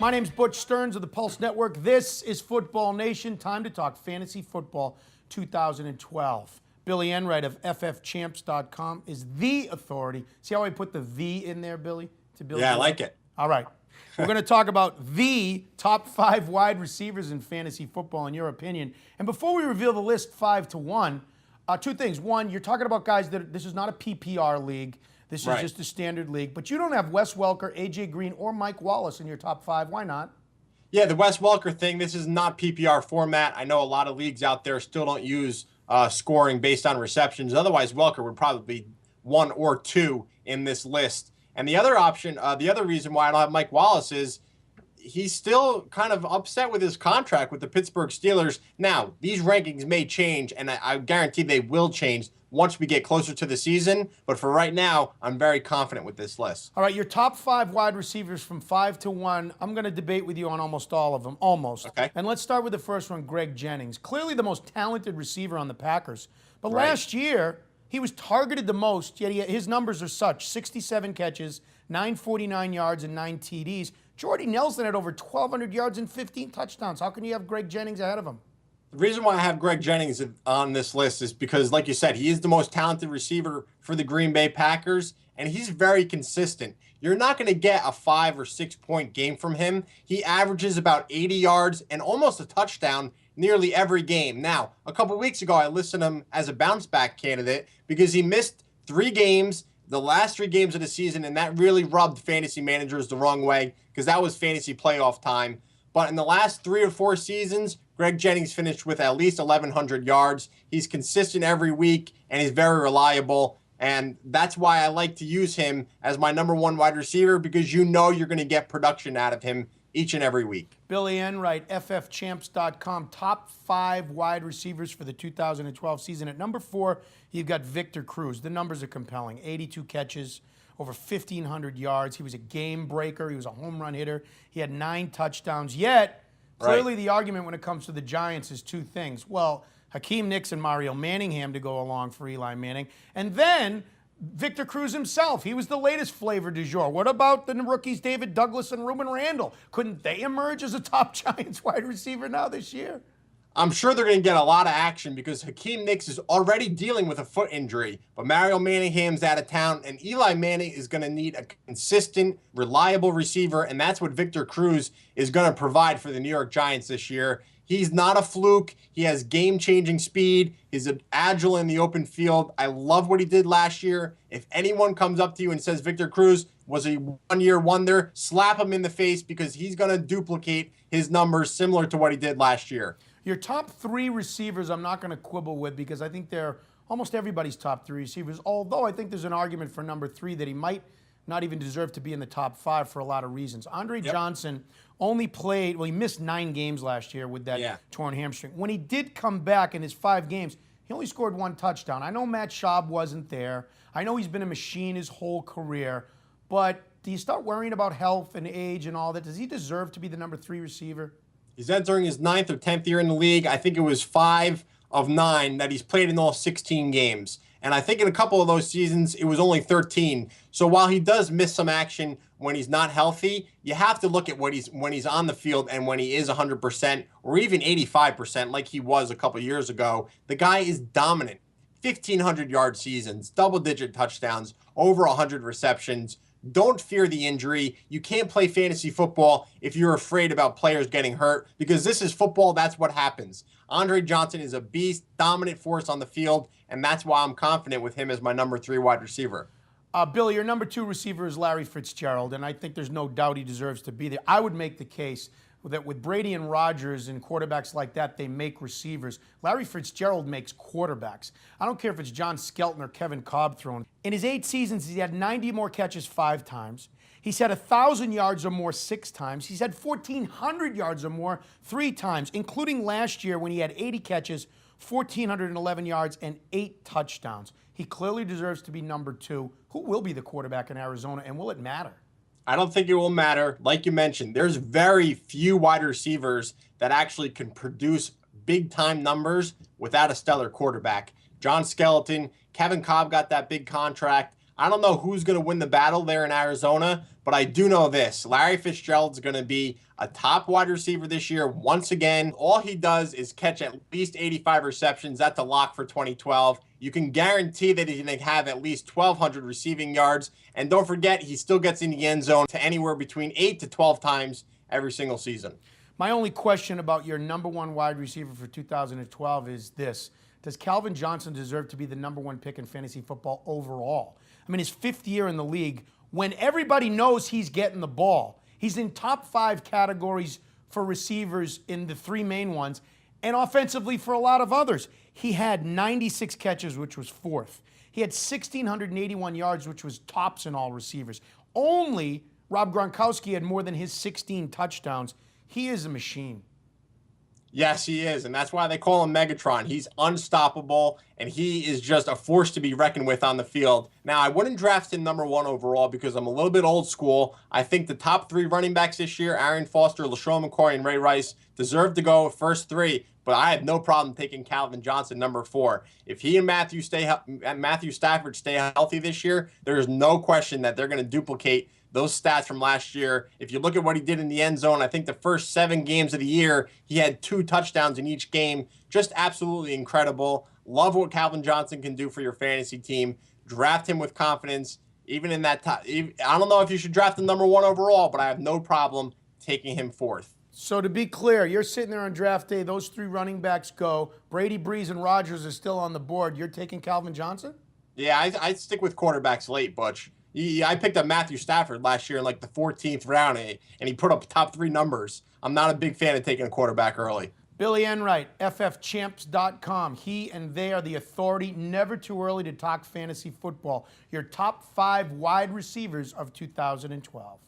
My name's Butch Stearns of the Pulse Network. This is Football Nation. Time to talk fantasy football 2012. Billy Enright of FFChamps.com is the authority. See how I put the "the" in there, Billy? To Billy. Yeah, I like it. All right. We're going to talk about the top 5 wide receivers in fantasy football, in your opinion. And before we reveal the list 5 to 1, two things. One, you're talking about guys that this is not a PPR league. This is just a standard league. But you don't have Wes Welker, A.J. Green, or Mike Wallace in your top 5. Why not? Yeah, the Wes Welker thing, this is not PPR format. I know a lot of leagues out there still don't use scoring based on receptions. Otherwise, Welker would probably be 1 or 2 in this list. And the other option, the other reason why I don't have Mike Wallace is he's still kind of upset with his contract with the Pittsburgh Steelers. Now, these rankings may change, and I guarantee they will change once we get closer to the season. But for right now, I'm very confident with this list. All right, your top 5 wide receivers from 5 to 1. I'm going to debate with you on almost all of them, almost. Okay. And let's start with the first one, Greg Jennings. Clearly the most talented receiver on the Packers. But last year, he was targeted the most, yet his numbers are such: 67 catches, 949 yards, and 9 TDs. Jordy Nelson had over 1,200 yards and 15 touchdowns. How can you have Greg Jennings ahead of him? The reason why I have Greg Jennings on this list is because, like you said, he is the most talented receiver for the Green Bay Packers, and he's very consistent. You're not going to get a 5 or 6 point game from him. He averages about 80 yards and almost a touchdown nearly every game. Now, a couple weeks ago, I listed him as a bounce back candidate because he missed 3 games, the last 3 games of the season, and that really rubbed fantasy managers the wrong way because that was fantasy playoff time. But in the last 3 or 4 seasons, Greg Jennings finished with at least 1,100 yards. He's consistent every week, and he's very reliable. And that's why I like to use him as my number 1 wide receiver, because you know you're going to get production out of him each and every week. Billy Enright, FFChamps.com, top 5 wide receivers for the 2012 season. At number 4, you've got Victor Cruz. The numbers are compelling. 82 catches, over 1,500 yards. He was a game breaker. He was a home run hitter. He had 9 touchdowns. Yet, clearly the argument when it comes to the Giants is 2 things. Well, Hakeem Nicks and Mario Manningham to go along for Eli Manning. And then Victor Cruz himself. He was the latest flavor du jour. What about the rookies David Douglas and Reuben Randall? Couldn't they emerge as a top Giants wide receiver now this year? I'm sure they're going to get a lot of action because Hakeem Nicks is already dealing with a foot injury, but Mario Manningham's out of town, and Eli Manning is going to need a consistent, reliable receiver, and that's what Victor Cruz is going to provide for the New York Giants this year. He's not a fluke. He has game-changing speed. He's agile in the open field. I love what he did last year. If anyone comes up to you and says Victor Cruz was a one-year wonder, slap him in the face because he's going to duplicate his numbers similar to what he did last year. Your top 3 receivers I'm not going to quibble with because I think they're almost everybody's top 3 receivers, although I think there's an argument for number 3 that he might not even deserve to be in the top 5 for a lot of reasons. Andre Johnson only played, well, he missed 9 games last year with that torn hamstring. When he did come back in his 5 games, he only scored 1 touchdown. I know Matt Schaub wasn't there. I know he's been a machine his whole career, but do you start worrying about health and age and all that? Does he deserve to be the number 3 receiver? He's entering his 9th or 10th year in the league. I think it was 5 of 9 that he's played in all 16 games. And I think in a couple of those seasons, it was only 13. So while he does miss some action when he's not healthy, you have to look at when he's on the field and when he is 100% or even 85% like he was a couple years ago. The guy is dominant. 1,500-yard seasons, double-digit touchdowns, over 100 receptions. Don't fear the injury. You can't play fantasy football if you're afraid about players getting hurt because this is football. That's what happens. Andre Johnson is a beast, dominant force on the field, and that's why I'm confident with him as my number 3 wide receiver. Billy, your number 2 receiver is Larry Fitzgerald, and I think there's no doubt he deserves to be there. I would make the case that with Brady and Rodgers and quarterbacks like that, they make receivers. Larry Fitzgerald makes quarterbacks. I don't care if it's John Skelton or Kevin Kolb throwing. In his 8 seasons, he had 90 more catches 5 times. He's had 1,000 yards or more 6 times. He's had 1,400 yards or more 3 times, including last year when he had 80 catches, 1,411 yards, and 8 touchdowns. He clearly deserves to be number 2. Who will be the quarterback in Arizona, and will it matter? I don't think it will matter. Like you mentioned, there's very few wide receivers that actually can produce big-time numbers without a stellar quarterback. John Skelton, Kevin Kolb got that big contract. I don't know who's going to win the battle there in Arizona, but I do know this. Larry Fitzgerald's going to be a top wide receiver this year. Once again, all he does is catch at least 85 receptions. That's a lock for 2012. You can guarantee that he's going to have at least 1,200 receiving yards. And don't forget, he still gets in the end zone to anywhere between 8 to 12 times every single season. My only question about your number one wide receiver for 2012 is this. Does Calvin Johnson deserve to be the number one pick in fantasy football overall? I mean, his 5th year in the league, when everybody knows he's getting the ball. He's in top 5 categories for receivers in the 3 main ones, and offensively for a lot of others. He had 96 catches, which was 4th. He had 1,681 yards, which was tops in all receivers. Only Rob Gronkowski had more than his 16 touchdowns. He is a machine. Yes, he is, and that's why they call him Megatron. He's unstoppable, and he is just a force to be reckoned with on the field. Now, I wouldn't draft him number 1 overall because I'm a little bit old school. I think the top 3 running backs this year, Aaron Foster, LaShawn McCoy, and Ray Rice, deserve to go first 3, but I have no problem taking Calvin Johnson number 4. If he and Matthew Stafford stay healthy this year, there is no question that they're going to duplicate those stats from last year. If you look at what he did in the end zone, I think the first 7 games of the year, he had 2 touchdowns in each game. Just absolutely incredible. Love what Calvin Johnson can do for your fantasy team. Draft him with confidence. Even in that top, I don't know if you should draft him number 1 overall, but I have no problem taking him 4th. So to be clear, you're sitting there on draft day, those 3 running backs go. Brady, Breeze, and Rodgers are still on the board. You're taking Calvin Johnson? Yeah, I stick with quarterbacks late, Butch. I picked up Matthew Stafford last year in like the 14th round, and he put up top 3 numbers. I'm not a big fan of taking a quarterback early. Billy Enright, FFChamps.com. He and they are the authority. Never too early to talk fantasy football. Your top 5 wide receivers of 2012.